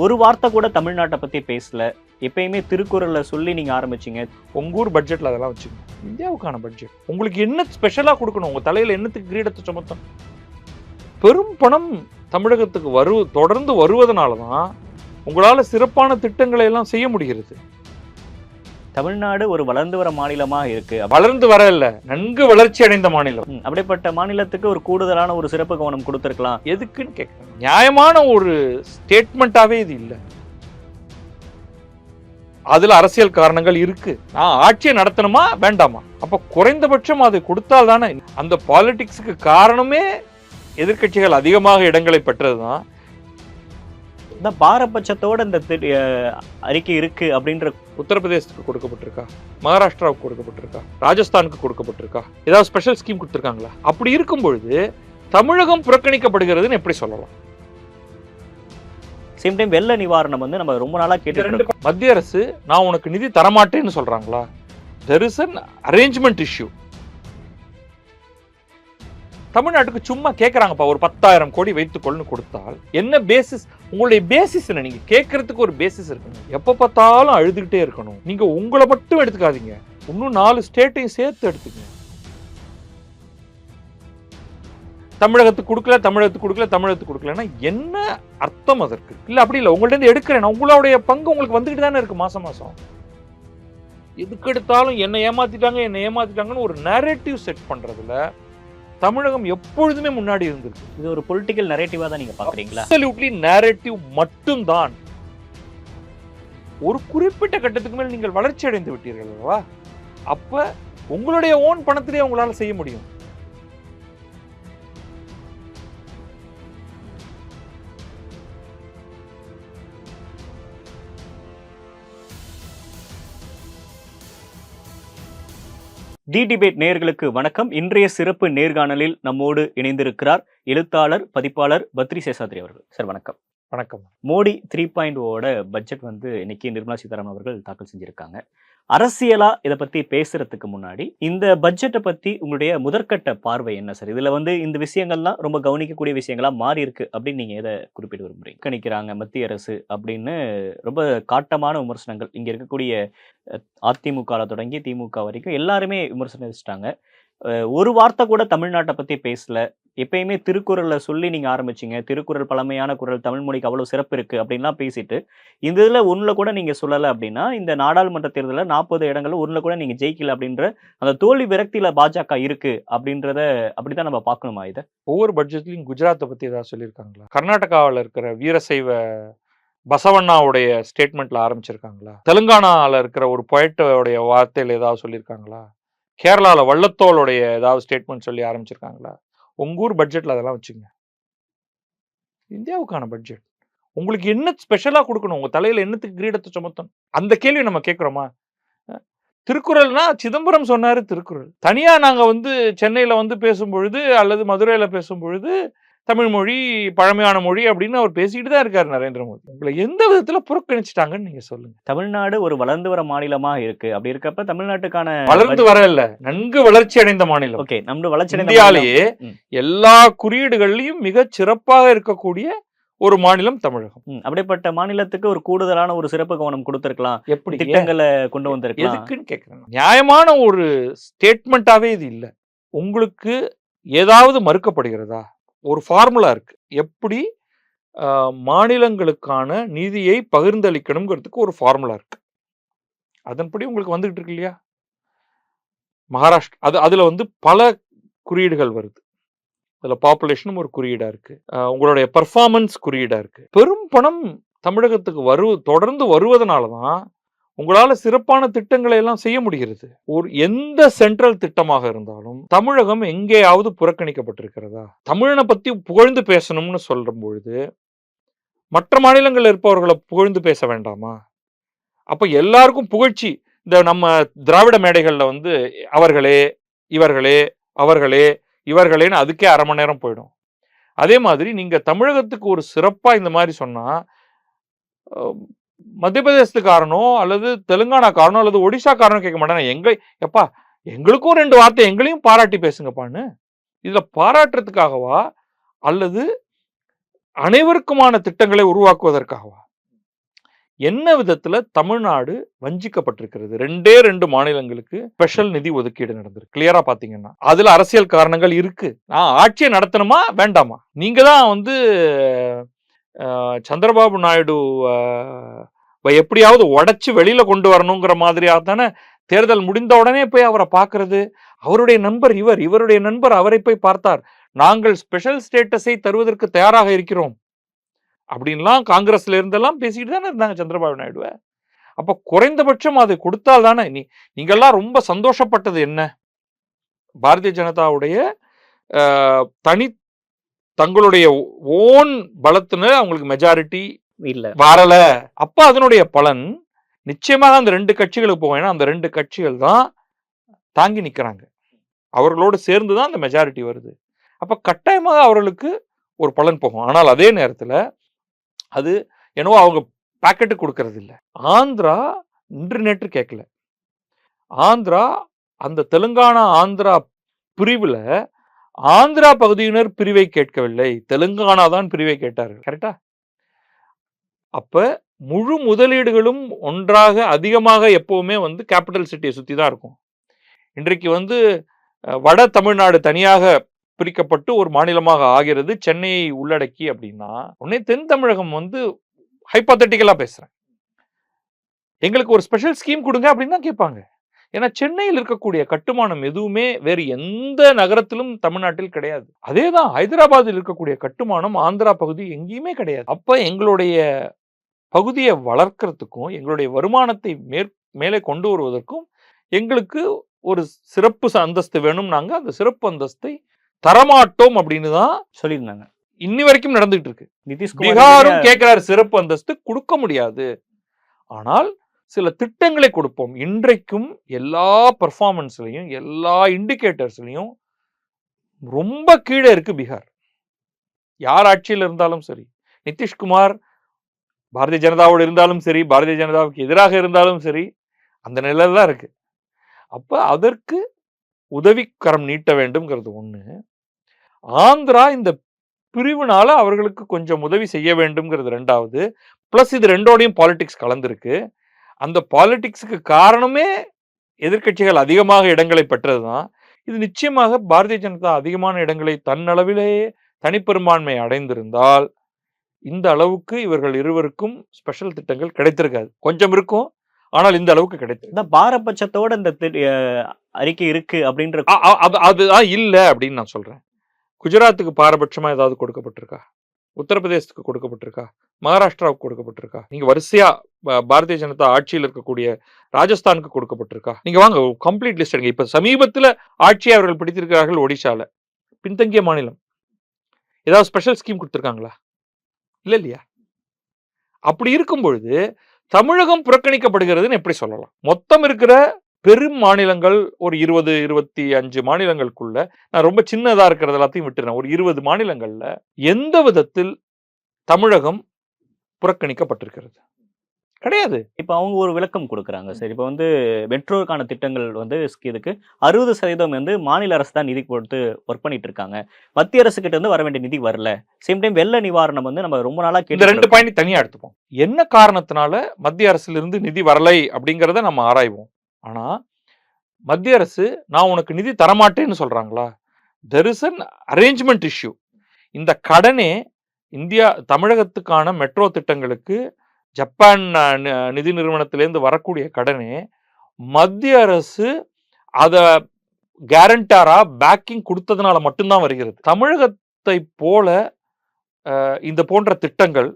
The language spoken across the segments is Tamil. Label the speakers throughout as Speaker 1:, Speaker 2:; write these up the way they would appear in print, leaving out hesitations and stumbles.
Speaker 1: ஒரு வார்த்தை கூட தமிழ்நாட்டை பத்தி பேசல. எப்பயுமே திருக்குறள்ல சொல்லி நீங்க ஆரம்பிச்சீங்க.
Speaker 2: உங்க ஊர் பட்ஜெட்ல அதெல்லாம் வச்சுக்கோங்க. இந்தியாவுக்கான பட்ஜெட். உங்களுக்கு என்ன ஸ்பெஷலா கொடுக்கணும்? உங்க தலையில என்னத்துக்கு கிரீடத்தை சுமத்தணும்? பெரும் பணம் தமிழகத்துக்கு தொடர்ந்து வருவதனால தான் உங்களால சிறப்பான திட்டங்களை எல்லாம் செய்ய முடிகிறது.
Speaker 1: தமிழ்நாடு ஒரு வளர்ந்து வர மாநிலமா இருக்கு.
Speaker 2: வளர்ந்து வர இல்ல, நன்கு வளர்ச்சி அடைந்த மாநிலம்.
Speaker 1: அப்படிப்பட்ட மாநிலத்துக்கு ஒரு கூடுதலான ஒரு சிறப்பு கவனம் கொடுத்திருக்கலாம்.
Speaker 2: எதுக்குன்னு கேட்கிறேன். நியாயமான ஒரு ஸ்டேட்மெண்டாவே இது இல்ல. அதுல அரசியல் காரணங்கள் இருக்கு. நான் ஆட்சியை நடத்தணுமா வேண்டாமா? அப்ப குறைந்தபட்சம் அதை கொடுத்தால் தானே. அந்த பாலிடிக்ஸுக்கு காரணமே எதிர்கட்சிகள் அதிகமாக இடங்களை பெற்றதுதான்.
Speaker 1: இந்த பாரபட்சத்தோட இந்த அறிக்கை இருக்கு அப்படின்ற
Speaker 2: உத்தரப்பிரதேசத்துக்கு கொடுக்கப்பட்டிருக்கா, மகாராஷ்டிராவுக்கு கொடுக்கப்பட்டிருக்கா, ராஜஸ்தானுக்கு கொடுக்கப்பட்டிருக்கா, ஏதாவது ஸ்பெஷல் ஸ்கீம் கொடுத்திருக்காங்களா? அப்படி இருக்கும் பொழுது தமிழகம் புறக்கணிக்கப்படுகிறதுன்னு எப்படி சொல்லலாம்?
Speaker 1: சேம் டைம் வெள்ள நிவாரணம் வந்து நம்ம ரொம்ப நாளா கேட்டு
Speaker 2: மத்திய அரசு நான் உனக்கு நிதி தரமாட்டேன்னு சொல்றாங்களா? there is an arrangement issue. தமிழ்நாட்டுக்கு சும்மா கேட்கறாங்கப்பா, ஒரு 10,000 கோடி வைத்துக்கொள்னு கொடுத்தால் என்ன பேசிஸ்? உங்களுடைய பேசிஸ் என்ன? நீங்க கேட்கறதுக்கு ஒரு பேசிஸ் இருக்கணும். எப்ப பார்த்தாலும் அழுதுகிட்டே இருக்கணும். நீங்க உங்களை மட்டும் எடுத்துக்காதீங்க, இன்னும் 4 ஸ்டேட்டையும் சேர்த்து எடுத்துக்கங்க. தமிழகத்துக்கு கொடுக்கல, தமிழகத்துக்கு கொடுக்கல, தமிழகத்துக்கு கொடுக்கலன்னா என்ன அர்த்தம் அதற்கு? இல்ல அப்படி இல்ல, உங்கள்ட்ட இருந்து எடுக்கிறேன். உங்களுடைய பங்கு உங்களுக்கு வந்துகிட்டு தானே இருக்கு மாசம் மாசம். எதுக்கு எடுத்தாலும் என்ன ஏமாத்திட்டாங்கன்னு ஒரு நரேட்டிவ் செட் பண்றதுல தமிழகம் எப்பொழுதுமே முன்னாடி இருந்திருக்கு.
Speaker 1: இது ஒரு பொலிட்டிக்கல் நரேட்டிவா தான் நீங்க பாக்குறீங்களா?
Speaker 2: அப்சல்யூட்லி நரேட்டிவ் மட்டும்தான். ஒரு குறிப்பிட்ட கட்டத்துக்கு மேல் நீங்கள் வளர்ச்சி அடைந்து விட்டீர்கள் அல்லவா? அப்ப உங்களுடைய ஓன் பணத்திலே உங்களால செய்ய முடியும்.
Speaker 1: டி டிபேட் நேயர்களுக்கு வணக்கம். இன்றைய சிறப்பு நேர்காணலில் நம்மோடு இணைந்திருக்கிறார் எழுத்தாளர், பதிப்பாளர் பத்ரி சேஷாத்ரி அவர்கள். சார் வணக்கம்.
Speaker 2: வணக்கம்.
Speaker 1: மோடி 3.0 பட்ஜெட் வந்து இன்னைக்கு நிர்மலா சீதாராமன் அவர்கள் தாக்கல் செஞ்சிருக்காங்க. அரசியலா இதை பத்தி பேசுறதுக்கு முன்னாடி இந்த பட்ஜெட்டை பத்தி உங்களுடைய முதற்கட்ட பார்வை என்ன சார்? இதுல வந்து இந்த விஷயங்கள்லாம் ரொம்ப கவனிக்கக்கூடிய விஷயங்களா மாறி இருக்கு அப்படின்னு நீங்க எதை குறிப்பிட விரும்புறீங்க? கணிக்கிறாங்க மத்திய அரசு அப்படின்னு ரொம்ப காட்டமான விமர்சனங்கள் இங்க இருக்கக்கூடிய அதிமுக தொடங்கி திமுக வரைக்கும் எல்லாருமே விமர்சனம் வச்சுட்டாங்க. ஒரு வார்த்தை கூட தமிழ்நாட்டை பத்தி பேசல. எப்பயுமே திருக்குறள்ல சொல்லி நீங்க ஆரம்பிச்சீங்க. திருக்குறள் பழமையான குறள், தமிழ் மொழிக்கு அவ்வளவு சிறப்பு இருக்கு அப்படின்லாம் பேசிட்டு இந்த இதுல ஒண்ணுல கூட நீங்க சொல்லல அப்படின்னா இந்த நாடாளுமன்ற தேர்தல 40 இடங்கள்ல ஒண்ணுல கூட நீங்க ஜெயிக்கல அப்படின்ற அந்த தோல்வி விரக்தியில பாஜக இருக்கு அப்படின்றத அப்படித்தான் நம்ம பார்க்கணுமா? இதை
Speaker 2: ஒவ்வொரு பட்ஜெட்லயும் குஜராத்தை பத்தி ஏதாவது சொல்லியிருக்காங்களா? கர்நாடகாவில் இருக்கிற வீரசைவ பசவண்ணாவுடைய ஸ்டேட்மெண்ட்ல ஆரம்பிச்சிருக்காங்களா? தெலுங்கானால இருக்கிற ஒரு பொயட்டோடைய வார்த்தையில ஏதாவது சொல்லியிருக்காங்களா? கேரளால வள்ளத்தோளுடைய ஏதாவது ஸ்டேட்மெண்ட் சொல்லி ஆரம்பிச்சிருக்காங்களா? உங்க ஊர் பட்ஜெட்ல அதெல்லாம் வச்சுங்க. இந்தியாவுக்கான பட்ஜெட். உங்களுக்கு என்ன ஸ்பெஷலா கொடுக்கணும்? உங்க தலையில என்னத்துக்கு கிரீடத்தை சுமத்தணும்? அந்த கேள்வி நம்ம கேட்கிறோமா? திருக்குறள்னா சிதம்பரம் சொன்னாரு திருக்குறள். தனியா நாங்க வந்து சென்னையில வந்து பேசும்பொழுது அல்லது மதுரையில பேசும்பொழுது தமிழ் மொழி பழமையான மொழி அப்படின்னு அவர் பேசிக்கிட்டு தான் இருக்காரு நரேந்திர மோடி. உங்களை எந்த விதத்துல புறக்கணிச்சிட்டாங்கன்னு நீங்க சொல்லுங்க.
Speaker 1: தமிழ்நாடு ஒரு வளர்ந்து வர மாநிலமா இருக்கு. அப்படி இருக்கப்ப தமிழ்நாட்டுக்கான
Speaker 2: வளர்ந்து வர இல்ல, நன்கு வளர்ச்சி அடைந்த மாநிலம்.
Speaker 1: ஓகே, நம்ம வளர்ச்சி
Speaker 2: இந்தியாலேயே எல்லா குறியீடுகள்லயும் மிக சிறப்பாக இருக்கக்கூடிய ஒரு மாநிலம் தமிழகம்.
Speaker 1: அப்படிப்பட்ட மாநிலத்துக்கு ஒரு கூடுதலான ஒரு சிறப்பு கவனம் கொடுத்திருக்கலாம்.
Speaker 2: எப்படி
Speaker 1: திட்டங்களை கொண்டு வந்திருக்கலாம்.
Speaker 2: எதுக்குன்னு கேட்கிறேன். நியாயமான ஒரு ஸ்டேட்மெண்டாவே இது இல்ல. உங்களுக்கு ஏதாவது மறுக்கப்படுகிறதா? ஒரு ஃபார்முலா இருக்கு. எப்படி மாநிலங்களுக்கான நிதியை பகிர்ந்தளிக்கணுங்கிறதுக்கு ஒரு ஃபார்முலா இருக்கு. அதன்படி உங்களுக்கு வந்துகிட்டு இருக்கு இல்லையா? மகாராஷ்டிரா அதுல வந்து பல குறியீடுகள் வருது. அதுல பாப்புலேஷனும் ஒரு குறியீடா இருக்கு, உங்களுடைய பெர்ஃபார்மன்ஸ் குறியீடா இருக்கு. பெரும் பணம் தமிழகத்துக்கு தொடர்ந்து வருவதனாலதான் உங்களால சிறப்பான திட்டங்களை எல்லாம் செய்ய முடிகிறது. ஒரு எந்த சென்ட்ரல் திட்டமாக இருந்தாலும் தமிழகம் எங்கேயாவது புறக்கணிக்கப்பட்டிருக்கிறதா? தமிழனை பத்தி புகழ்ந்து பேசணும்னு சொல்ற பொழுது மற்ற மாநிலங்கள் இருப்பவர்களை புகழ்ந்து பேச வேண்டாமா? அப்ப எல்லாருக்கும் புகழ்ச்சி. இந்த நம்ம திராவிட மேடைகள்ல வந்து அவர்களே இவர்களே அவர்களே இவர்களேன்னு அதுக்கே 1/2 மணி நேரம் போயிடும். அதே மாதிரி நீங்க தமிழகத்துக்கு ஒரு சிறப்பா இந்த மாதிரி சொன்னா மத்திய பிரதேசத்துக்காரனோ அல்லது தெலுங்கானாக்காரனோ அல்லது ஒடிசாக்காரனோ கேட்க மாட்டாங்க. எப்பா எங்களுக்கும் 2 வார்த்தை எங்களையும் பாராட்டி பேசுங்கப்பான்னு. இதுல பாராட்டுறதுக்காகவா அல்லது அனைவருக்குமான திட்டங்களை உருவாக்குவதற்காகவா? என்ன விதத்துல தமிழ்நாடு வஞ்சிக்கப்பட்டிருக்கிறது? 2 மாநிலங்களுக்கு ஸ்பெஷல் நிதி ஒதுக்கீடு நடந்திருக்கு. கிளியரா பாத்தீங்கன்னா அதுல அரசியல் காரணங்கள் இருக்கு. நான் ஆட்சியை நடத்தணுமா வேண்டாமா? நீங்க தான் வந்து சந்திரபாபு நாயுடு எப்படியாவது உடைச்சு வெளியில கொண்டு வரணுங்கிற மாதிரியாக தானே தேர்தல் முடிந்த உடனே போய் அவரை பார்க்கறது. அவருடைய நண்பர் இவருடைய நண்பர் அவரை போய் பார்த்தார். நாங்கள் ஸ்பெஷல் ஸ்டேட்டஸை தருவதற்கு தயாராக இருக்கிறோம் அப்படின்லாம் காங்கிரஸ்ல இருந்தெல்லாம் பேசிட்டு தானே இருந்தாங்க சந்திரபாபு நாயுடுவை. அப்ப குறைந்தபட்சம் அதை கொடுத்தால் தானே. நீங்கெல்லாம் ரொம்ப சந்தோஷப்பட்டது என்ன? பாரதிய ஜனதாவுடைய தனி தங்களுடைய ஓன் பலத்தின அவங்களுக்கு மெஜாரிட்டி
Speaker 1: இல்ல
Speaker 2: வரல. அப்ப அதனுடைய பலன் நிச்சயமாக அந்த 2 கட்சிகளுக்கு போகும். ஏன்னா அந்த 2 கட்சிகள் தான் தாங்கி நிக்கிறாங்க. அவர்களோடு சேர்ந்துதான் அந்த மெஜாரிட்டி வருது. அப்ப கட்டாயமாக அவர்களுக்கு ஒரு பலன் போகும். ஆனால் அதே நேரத்துல அது என்னவோ அவங்க பாக்கெட்டு கொடுக்கறது இல்லை. ஆந்திரா இன்று நேற்று கேட்கல. ஆந்திரா அந்த தெலுங்கானா ஆந்திரா பிரிவுல ஆந்திரா பகுதியினர் பிரிவை கேட்கவில்லை, தெலுங்கானா தான் பிரிவை கேட்டார்கள். கரெக்டா? அப்ப முழு முதலீடுகளும் ஒன்றாக அதிகமாக எப்பவுமே வந்து கேபிட்டல் சிட்டியை சுத்தி தான் இருக்கும். இன்றைக்கு வந்து வட தமிழ்நாடு தனியாக பிரிக்கப்பட்டு ஒரு மாநிலமாக ஆகிறது சென்னையை உள்ளடக்கி அப்படின்னா, உடனே தென் தமிழகம் வந்து ஹைப்போதெட்டிக்கலா பேசுறேன், எங்களுக்கு ஒரு ஸ்பெஷல் ஸ்கீம் கொடுங்க அப்படின்னு தான் கேட்பாங்க. ஏன்னா சென்னையில் இருக்கக்கூடிய கட்டுமானம் எதுவுமே வேறு எந்த நகரத்திலும் தமிழ்நாட்டில் கிடையாது. அதேதான் ஹைதராபாத்தில் இருக்கக்கூடிய கட்டுமானம் ஆந்திரா பகுதி எங்கேயுமே கிடையாது. அப்ப எங்களுடைய பகுதியை வளர்க்கறதுக்கும் எங்களுடைய வருமானத்தை மேலே கொண்டு வருவதற்கும் எங்களுக்கு ஒரு சிறப்பு அந்தஸ்து வேணும். நாங்க அந்த சிறப்பு அந்தஸ்தை தரமாட்டோம் அப்படின்னு தான்
Speaker 1: சொல்லியிருந்தாங்க.
Speaker 2: இன்னி வரைக்கும் நடந்துட்டு இருக்கு.
Speaker 1: நிதிஷ்குமார்
Speaker 2: பீகாரும் கேட்கிறாரு சிறப்பு அந்தஸ்து, கொடுக்க முடியாது. ஆனால் சில திட்டங்களை கொடுப்போம். இன்றைக்கும் எல்லா பெர்ஃபார்மன்ஸ்லையும் எல்லா இண்டிகேட்டர்ஸ்லையும் ரொம்ப கீழே இருக்கு பீகார். யார் ஆட்சியில் இருந்தாலும் சரி, நிதிஷ்குமார் பாரதிய ஜனதாவோடு இருந்தாலும் சரி, பாரதிய ஜனதாவுக்கு எதிராக இருந்தாலும் சரி, அந்த நிலையில தான் இருக்கு. அப்ப அதற்கு உதவிக்கரம் நீட்ட வேண்டும்ங்கிறது ஒண்ணு. ஆந்திரா இந்த பிரிவுனால அவர்களுக்கு கொஞ்சம் உதவி செய்ய வேண்டும்ங்கிறது 2வது. பிளஸ் இது 2ஓடையும் பாலிடிக்ஸ் கலந்துருக்கு. அந்த பாலிடிக்ஸுக்கு காரணமே எதிர்க்கட்சிகள் அதிகமாக இடங்களை பெற்றதுதான். இது நிச்சயமாக பாரதிய ஜனதா அதிகமான இடங்களை தன்னளவிலேயே தனிப்பெரும்பான்மை அடைந்திருந்தால் இந்த அளவுக்கு இவர்கள் இருவருக்கும் ஸ்பெஷல் திட்டங்கள் கிடைத்திருக்காது. கொஞ்சம் இருக்கும், ஆனால் இந்த அளவுக்கு கிடைத்தது.
Speaker 1: பாரபட்சத்தோட இந்த அறிக்கை இருக்கு அப்படின்ற
Speaker 2: அதுதான் இல்ல அப்படின்னு நான் சொல்றேன். குஜராத்துக்கு பாரபட்சமா ஏதாவது கொடுக்கப்பட்டிருக்கா? உத்தரப்பிரதேசத்துக்கு கொடுக்கப்பட்டிருக்கா? மகாராஷ்டிராவுக்கு கொடுக்கப்பட்டிருக்கா? நீங்க வரிசையா பாரதிய ஜனதா ஆட்சியில் இருக்கக்கூடிய ராஜஸ்தானுக்கு கொடுக்கப்பட்டிருக்கா? நீங்க வாங்க கம்ப்ளீட் லிஸ்ட் எடுங்க. இப்ப சமீபத்துல ஆட்சியை அவர்கள் பிடித்திருக்கிறார்கள் ஒடிஷால, பின்தங்கிய மாநிலம். ஏதாவது ஸ்பெஷல் ஸ்கீம் கொடுத்திருக்காங்களா? இல்லையா? அப்படி இருக்கும் பொழுது தமிழகம் புறக்கணிக்கப்படுகிறதுன்னு எப்படி சொல்லலாம்? மொத்தம் இருக்கிற பெரும் மாநிலங்கள் ஒரு 20-25 மாநிலங்களுக்குள்ள, நான் ரொம்ப சின்னதா இருக்கிறது எல்லாத்தையும் விட்டுறேன், ஒரு 20 மாநிலங்கள்ல எந்த விதத்தில் தமிழகம் புறக்கணிக்கப்பட்டிருக்கிறது? கிடையாது.
Speaker 1: இப்ப அவங்க ஒரு விளக்கம் கொடுக்குறாங்க. சரி, இப்ப வந்து மெட்ரோக்கான திட்டங்கள் வந்து இதுக்கு 60% வந்து மாநில அரசு தான் நிதி கொடுத்து ஒர்க் பண்ணிட்டு இருக்காங்க. மத்திய அரசு கிட்ட இருந்து வர வேண்டிய நிதி வரல. சேம் டைம் வெள்ள நிவாரணம் வந்து நம்ம ரொம்ப நாளா
Speaker 2: இந்த 2 பாயிண்ட் தனியா எடுத்துப்போம். என்ன காரணத்தினால மத்திய அரசுல இருந்து நிதி வரலை அப்படிங்கறத நம்ம ஆராய்வோம். ஆனா மத்திய அரசு நான் உனக்கு நிதி தரமாட்டேன்னு சொல்றாங்களா? there is an arrangement issue. இந்த கடனே இந்தியா தமிழகத்துக்கான மெட்ரோ திட்டங்களுக்கு ஜப்பான் நிதி நிறுவனத்திலேருந்து வரக்கூடிய கடனே மத்திய அரசு அத கேரண்டாரா பேக்கிங் கொடுத்ததுனால மட்டும்தான் வருகிறது. தமிழகத்தை போல இந்த போன்ற திட்டங்கள்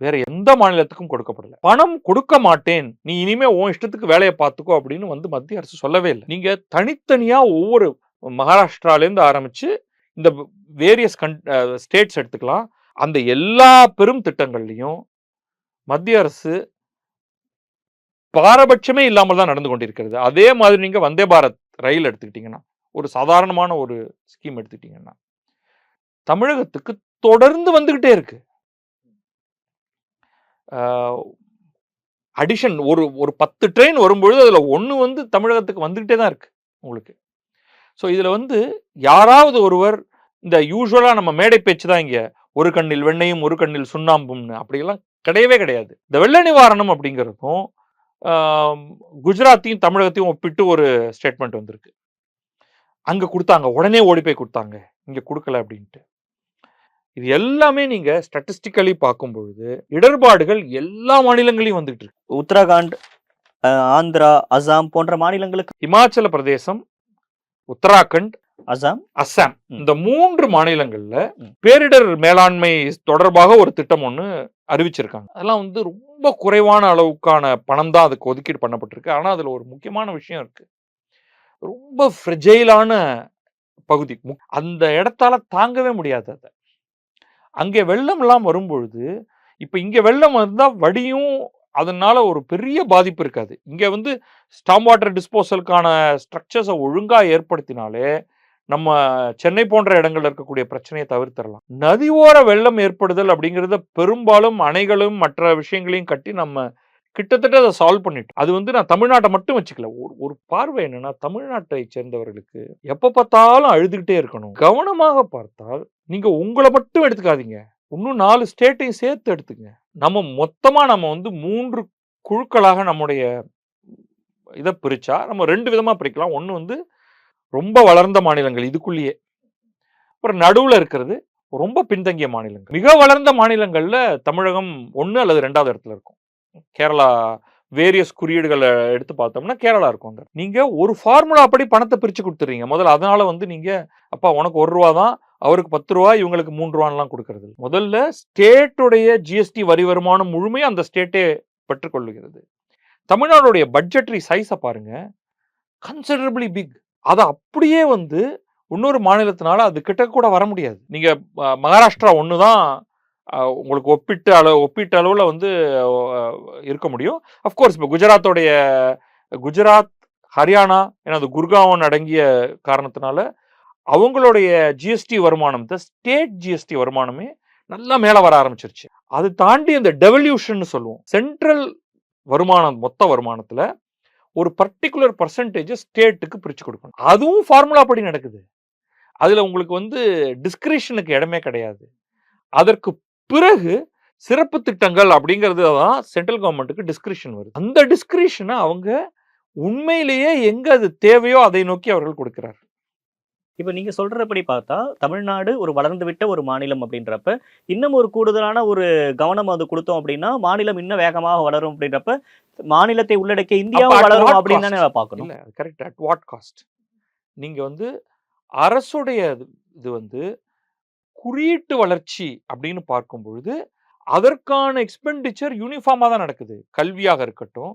Speaker 2: வேற எந்த மாநிலத்துக்கும் கொடுக்கப்படல. பணம் கொடுக்க மாட்டேன், நீ இனிமே உன் இஷ்டத்துக்கு வேலையை பார்த்துக்கோ அப்படின்னு வந்து மத்திய அரசு சொல்லவே இல்லை. நீங்க தனித்தனியா ஒவ்வொரு மகாராஷ்டிராலேருந்து ஆரம்பிச்சு இந்த வேரியஸ் ஸ்டேட்ஸ் எடுத்துக்கலாம். அந்த எல்லா பெரும் திட்டங்கள்லையும் மத்திய அரசு பாரபட்சமே இல்லாமல் தான் நடந்து கொண்டிருக்கிறது. அதே மாதிரி நீங்க வந்தே பாரத் ரயில் எடுத்துக்கிட்டீங்கன்னா, ஒரு சாதாரணமான ஒரு ஸ்கீம் எடுத்துக்கிட்டீங்கன்னா, தமிழகத்துக்கு தொடர்ந்து வந்துகிட்டே இருக்கு. அடிஷன் ஒரு 10 ட்ரெயின் வரும்பொழுது அதுல 1 வந்து தமிழகத்துக்கு வந்துகிட்டே தான் இருக்கு உங்களுக்கு. ஸோ இதுல வந்து யாராவது ஒருவர் இந்த யூஸ்வலா நம்ம மேடை பேச்சு தான் இங்க ஒரு கண்ணில் வெண்ணையும் ஒரு கண்ணில் சுண்ணாம்பும்னு அப்படியெல்லாம் கிடையவே கிடையாது. இந்த வெள்ள நிவாரணம் அப்படிங்கிறதும் குஜராத்தையும் தமிழகத்தையும் ஒப்பிட்டு ஒரு ஸ்டேட்மெண்ட் வந்திருக்கு. அங்க கொடுத்தாங்க, உடனே ஓடி போய் கொடுத்தாங்க, இங்க கொடுக்கல அப்படின்ட்டு. இது எல்லாமே நீங்க ஸ்டாட்டிஸ்டிக்கலி பார்க்கும் பொழுது இடர்பாடுகள் எல்லா மாநிலங்களையும் வந்துட்டு இருக்கு.
Speaker 1: உத்தரகாண்ட், ஆந்திரா, அசாம் போன்ற மாநிலங்களுக்கு
Speaker 2: இமாச்சல பிரதேசம், உத்தராகண்ட்,
Speaker 1: அசாம்,
Speaker 2: அஸ்ஸாம் இந்த 3 மாநிலங்கள்ல பேரிடர் மேலாண்மை தொடர்பாக ஒரு திட்டம் ஒண்ணு அறிவிச்சிருக்காங்க. அதெல்லாம் வந்து ரொம்ப குறைவான அளவுக்கான பணம் தான் அதுக்கு ஒதுக்கீடு பண்ணப்பட்டிருக்கு. ஆனா அதுல ஒரு முக்கியமான விஷயம் இருக்கு. ரொம்ப ஃப்ரெஜைலான பகுதி. அந்த இடத்தால தாங்கவே முடியாது அத. அங்கே வெள்ளம் எல்லாம் வரும்பொழுது, இப்ப இங்க வெள்ளம் வந்தா வடியும், அதனால ஒரு பெரிய பாதிப்பு இருக்காது. இங்க வந்து ஸ்டார்ம் வாட்டர் டிஸ்போசலுக்கான ஸ்ட்ரக்சர்ஸ ஒழுங்கா ஏற்படுத்தினாலே, நம்ம சென்னை போன்ற இடங்கள்ல இருக்கக்கூடிய பிரச்சனையை தவிர்த்திடலாம். நதியோர வெள்ளம் ஏற்படுதல் அப்படிங்கிறத பெரும்பாலும் அணைகளும் மற்ற விஷயங்களையும் கட்டி நம்ம கிட்டத்தட்ட அதை சால்வ் பண்ணிட்டோம். அது வந்து நான் தமிழ்நாட்டை மட்டும் வச்சுக்கல. ஒரு பார்வை என்னன்னா, தமிழ்நாட்டை சேர்ந்தவர்களுக்கு எப்ப பார்த்தாலும் அழுதுகிட்டே இருக்கணும். கவனமாக பார்த்தால் நீங்க உங்களை மட்டும் எடுத்துக்காதீங்க. இன்னும் 4 ஸ்டேட்டையும் சேர்த்து எடுத்துங்க. நம்ம வந்து 3 குழுக்களாக நம்முடைய இதை பிரிச்சா நம்ம 2 விதமா பிரிக்கலாம். ஒண்ணு வந்து ரொம்ப வளர்ந்த மாநிலங்கள் இதுக்குள்ளேயே. அப்புறம் நடுவுல இருக்கிறது ரொம்ப பின்தங்கிய மாநிலங்கள். மிக வளர்ந்த மாநிலங்கள்ல தமிழகம் 1 அல்லது 2வது இடத்துல இருக்கும். கேரளா வேரியஸ் குறியீடுகளை எடுத்து பார்த்தோம்னா கேரளா இருக்கும். நீங்க ஒரு ஃபார்முலா படி பணத்தை பிரிச்சு கொடுத்துறீங்க முதல்ல. அதனால வந்து நீங்க அப்பா உனக்கு 1 ரூபா தான், அவருக்கு 10 ரூபா, இவங்களுக்கு 3 ரூபான்லாம் கொடுக்கறது. முதல்ல ஸ்டேட்டுடைய ஜிஎஸ்டி வரி வருமானம் முழுமையா அந்த ஸ்டேட்டே பெற்றுக்கொள்ளுகிறது. தமிழ்நாடுடைய பட்ஜெட்டரி சைஸை பாருங்க, கன்சிடரபிளி பிக். அதை அப்படியே வந்து இன்னொரு மாநிலத்தினால அது கிட்ட கூட வர முடியாது. நீங்க மகாராஷ்டிரா ஒண்ணுதான் உங்களுக்கு ஒப்பீட்டு அளவுல வந்து இருக்க முடியும். அஃப்கோர்ஸ் இப்போ குஜராத், ஹரியானா, ஏன்னா அது குர்காவன் அடங்கிய காரணத்தினால அவங்களுடைய ஜிஎஸ்டி வருமானம், ஸ்டேட் ஜிஎஸ்டி வருமானமே நல்லா மேல வர ஆரம்பிச்சிருச்சு. அது தாண்டி இந்த டெவல்யூஷன் சொல்லுவோம். சென்ட்ரல் வருமானம், மொத்த வருமானத்துல ஒரு பர்டிகுலர் பர்சன்டேஜ் ஸ்டேட்டுக்கு பிரிச்சு கொடுக்கணும். அதுவும் ஃபார்முலா படி நடக்குது. அதுல உங்களுக்கு வந்து டிஸ்கிரிஷனுக்கு இடமே கிடையாது. அதற்கு பிறகு சிறப்பு திட்டங்கள் அப்படிங்கிறது தான் சென்ட்ரல் கவர்மெண்ட்டுக்கு டிஸ்கிரிஷன் வருது. அந்த டிஸ்கிரிஷனை அவங்க உண்மையிலேயே எங்க அது தேவையோ அதை நோக்கி அவர்கள் கொடுக்கிறார்.
Speaker 1: இப்ப நீங்க சொல்றபடி பார்த்தா தமிழ்நாடு ஒரு வளர்ந்து விட்ட ஒரு மாநிலம் அப்படின்றப்ப இன்னும் ஒரு கூடுதலான ஒரு கவனம் அது கொடுத்தோம் அப்படின்னா மாநிலம் இன்னும் வேகமாக வளரும் அப்படின்றப்ப மாநிலத்தை உள்ளடக்கிய இந்தியாவும் வளரும் அப்படின்னு தானே பார்க்கணும்.
Speaker 2: இல்ல கரெக்ட். At what cost? நீங்க வந்து அரசுடைய இது வந்து குறியீட்டு வளர்ச்சி அப்படின்னு பார்க்கும் பொழுது அதற்கான எக்ஸ்பெண்டிச்சர் யூனிஃபார்மா தான் நடக்குது. கல்வியாக இருக்கட்டும்,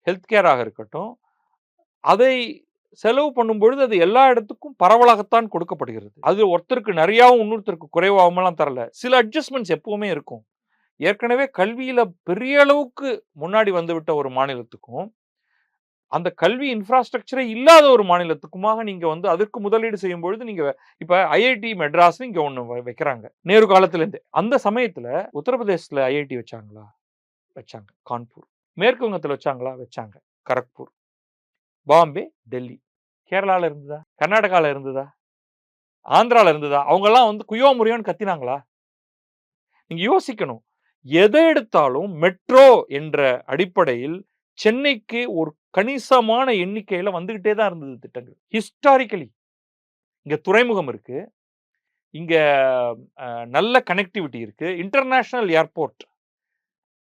Speaker 2: ஹெல்த் கேராக இருக்கட்டும், அதை செலவு பண்ணும்பொழுது அது எல்லா இடத்துக்கும் பரவலாகத்தான் கொடுக்கப்படுகிறது. அது ஒருத்தருக்கு நிறையாவும் இன்னொருத்தருக்கு குறைவாகலாம் தரல. சில அட்ஜஸ்ட்மெண்ட்ஸ் எப்பவுமே இருக்கும். ஏற்கனவே கல்வியில பெரிய அளவுக்கு முன்னாடி வந்துவிட்ட ஒரு மாநிலத்துக்கும் அந்த கல்வி இன்ஃப்ராஸ்ட்ரக்சரே இல்லாத ஒரு மாநிலத்துக்குமாக நீங்க வந்து அதற்கு முதலீடு செய்யும் பொழுது நீங்க இப்ப ஐஐடி மெட்ராஸ் இங்க ஒண்ணு வைக்கிறாங்க நேரு காலத்துல இருந்து. அந்த சமயத்துல உத்தரப்பிரதேசத்துல ஐஐடி வச்சாங்களா? வச்சாங்க. கான்பூர். மேற்கு வங்கத்துல வச்சாங்களா? வச்சாங்க. கரக்பூர். பாம்பே, டெல்லி. கேரளால இருந்ததா? கர்நாடகால இருந்ததா? ஆந்திரால இருந்ததா? அவங்க எல்லாம் வந்து குயோ முறையோன்னு கத்தினாங்களா? நீங்க யோசிக்கணும். எதை எடுத்தாலும் மெட்ரோ என்ற அடிப்படையில் சென்னைக்கு ஒரு கணிசமான எண்ணிக்கையில வந்துகிட்டே தான் இருந்தது திட்டங்கள். ஹிஸ்டாரிக்கலி இங்க துறைமுகம் இருக்கு. இங்க நல்ல கனெக்டிவிட்டி இருக்கு. இன்டர்நேஷனல் ஏர்போர்ட்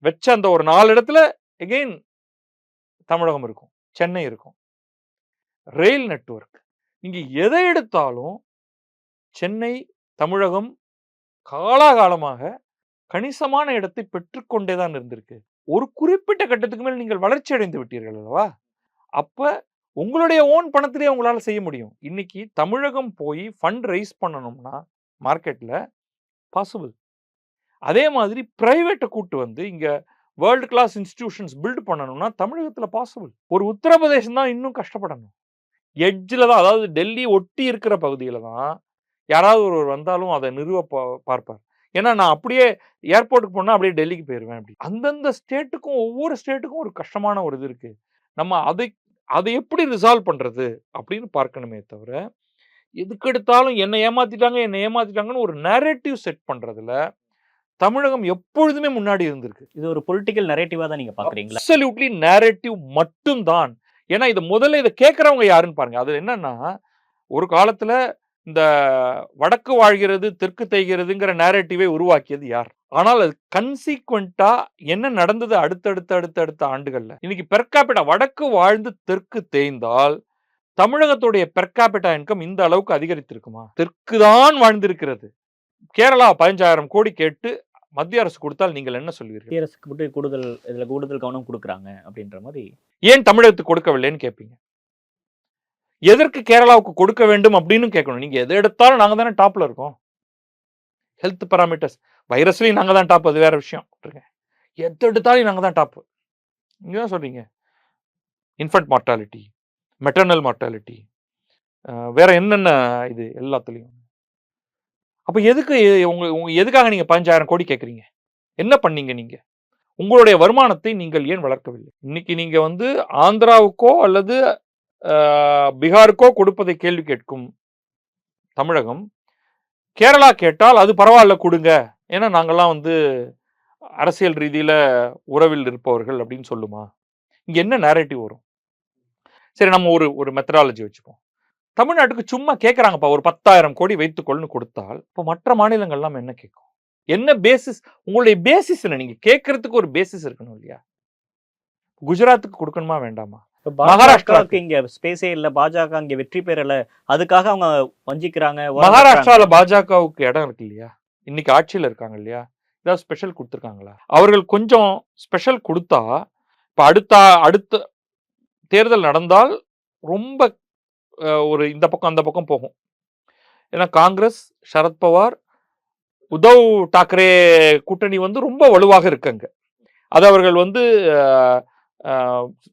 Speaker 2: வச்ச அந்த ஒரு 4 இடத்துல எகைன் தமிழகம் இருக்கும், சென்னை இருக்கும். ரயில் நெட்வொர்க். நீங்க எதை எடுத்தாலும் சென்னை, தமிழகம் காலாகாலமாக கணிசமான இடத்தை பெற்றுக்கொண்டே தான் இருந்திருக்கு. ஒரு குறிப்பிட்ட கட்டத்துக்கு மேல் நீங்கள் வளர்ச்சி அடைந்து விட்டீர்கள் அல்லவா? அப்ப உங்களுடைய ஓன் பணத்திலே உங்களால செய்ய முடியும். இன்னைக்கு தமிழகம் போய் ஃபண்ட் ரைஸ் பண்ணணும்னா மார்க்கெட்ல பாசிபிள். அதே மாதிரி பிரைவேட்ட கூட்டு வந்து இங்க வேர்ல்ட் கிளாஸ் இன்ஸ்டிடியூஷன்ஸ் பில்ட் பண்ணணும்னா தமிழகத்துல பாசிபிள். ஒரு உத்தரப்பிரதேசம் தான் இன்னும் கஷ்டப்படணும். எட்ஜ்ல தான், அதாவது டெல்லி ஒட்டி இருக்கிற பகுதியில தான் யாராவது ஒருவர் வந்தாலும் அதை நிறுவ பார்ப்பார். ஏன்னா நான் அப்படியே ஏர்போர்ட்டுக்கு போனா அப்படியே டெல்லிக்கு போயிருவேன். அப்படி அந்தந்த ஸ்டேட்டுக்கும் ஒவ்வொரு ஸ்டேட்டுக்கும் ஒரு கஷ்டமான ஒரு இது இருக்கு. நம்ம அதை எப்படி ரிசால்வ் பண்றது அப்படின்னு பார்க்கணுமே தவிர எதுக்கு எடுத்தாலும் என்னை ஏமாத்திட்டாங்கன்னு ஒரு நரேட்டிவ் செட் பண்றதுல தமிழகம் எப்பொழுதுமே முன்னாடி இருந்திருக்கு.
Speaker 1: இது ஒரு பொலிட்டிக்கல் நரேட்டிவா தான் நீங்க பாக்குறீங்களா?
Speaker 2: அப்சல்யூட்லி நரேட்டிவ் மட்டும்தான். ஏன்னா இத கேட்கிறவங்க யாருன்னு பாருங்க. அது என்னன்னா, ஒரு காலத்துல இந்த வடக்கு வாழ்கிறது, தெற்கு தேய்கிறதுங்கிற நரேட்டிவை உருவாக்கியது யார்? ஆனால் அது கன்சீக்வென்ட்டா என்ன நடந்தது அடுத்தடுத்த ஆண்டுகள்ல? இன்னைக்கு பெர் கேபிட்டா வடக்கு வாழ்ந்து தெற்கு தேய்ந்தால், தமிழகத்துடைய பெர் கேபிட்டா இன்கம் இந்த அளவுக்கு அதிகரித்திருக்குமா? தெற்கு தான் வாழ்ந்திருக்கிறது. கேரளா 15,000 கோடி கேட்டு மத்திய அரசு கொடுத்தால் நீங்கள் என்ன சொல்வீர்கள்?
Speaker 1: மத்திய அரசுக்கு மட்டும் கூடுதல் கவனம் கொடுக்குறாங்க அப்படின்ற மாதிரி.
Speaker 2: ஏன் தமிழகத்துக்கு கொடுக்கவில்லைன்னு கேட்பீங்க. எதற்கு கேரளாவுக்கு கொடுக்க வேண்டும் அப்படின்னு கேட்கணும். நீங்க எதை எடுத்தாலும் நாங்க தானே டாப்ல இருக்கோம். ஹெல்த் பாராமீட்டர்ஸ் வைரஸ்லயும் நாங்க தான் டாப், அது வேற விஷயம். எதை எடுத்தாலும் நாங்க தான் டாப். நீங்க தான் சொல்றீங்க. இன்ஃபன்ட் மார்டாலிட்டி, மெட்டர்னல் மார்டாலிட்டி, வேற என்னென்ன இது எல்லாத்துலயும். அப்ப எதுக்காக நீங்க 15,000 கோடி கேட்குறீங்க? என்ன பண்ணீங்க நீங்க? உங்களுடைய வருமானத்தை நீங்கள் ஏன் வளர்க்கவில்லை? இன்னைக்கு நீங்க ஆந்திராவுக்கோ அல்லது பீகாருக்கோ கொடுப்பதை கேள்வி கேட்கும் தமிழகம், கேரளா கேட்டால் அது பரவாயில்ல கொடுங்க, ஏன்னா நாங்கெல்லாம் அரசியல் ரீதியில உறவில் இருப்பவர்கள் அப்படின்னு சொல்லுமா? இங்க என்ன நேரேட்டிவ் வரும்? சரி, நம்ம ஒரு மெத்தடாலஜி வச்சுப்போம். தமிழ்நாட்டுக்கு சும்மா கேட்கறாங்கப்பா, ஒரு 10,000 கோடி வைத்துக்கொள்னு கொடுத்தால், இப்போ மற்ற மாநிலங்கள்லாம் என்ன கேட்கும்? என்ன பேசிஸ்? உங்களுடைய பேசிஸ் என்ன? நீங்க கேட்கறதுக்கு ஒரு பேசிஸ் இருக்கணும் இல்லையா? குஜராத்துக்கு கொடுக்கணுமா வேண்டாமா?
Speaker 1: மகாராஷ்டிராவுக்கு இங்க ஸ்பேஸே இல்ல, பாஜக இங்க வெற்றி பெறல, அதுக்காக அவங்க வஞ்சிக்கிறாங்க.
Speaker 2: மகாராஷ்டிரால பாஜகவுக்கு இடம் இருக்கு இல்லையா? இன்னைக்கு ஆட்சியில இருக்காங்க இல்லையா? ஏதாவது ஸ்பெஷல் கொடுத்துருக்காங்களா? அவர்கள் கொஞ்சம் ஸ்பெஷல் கொடுத்தா, இப்ப அடுத்த தேர்தல் நடந்தால் ரொம்ப ஒரு இந்த பக்கம் அந்த பக்கம் போகும். ஏன்னா காங்கிரஸ், சரத்பவார், உத்தவ் தாக்கரே கூட்டணி ரொம்ப வலுவாக இருக்குங்க. அது அவர்கள்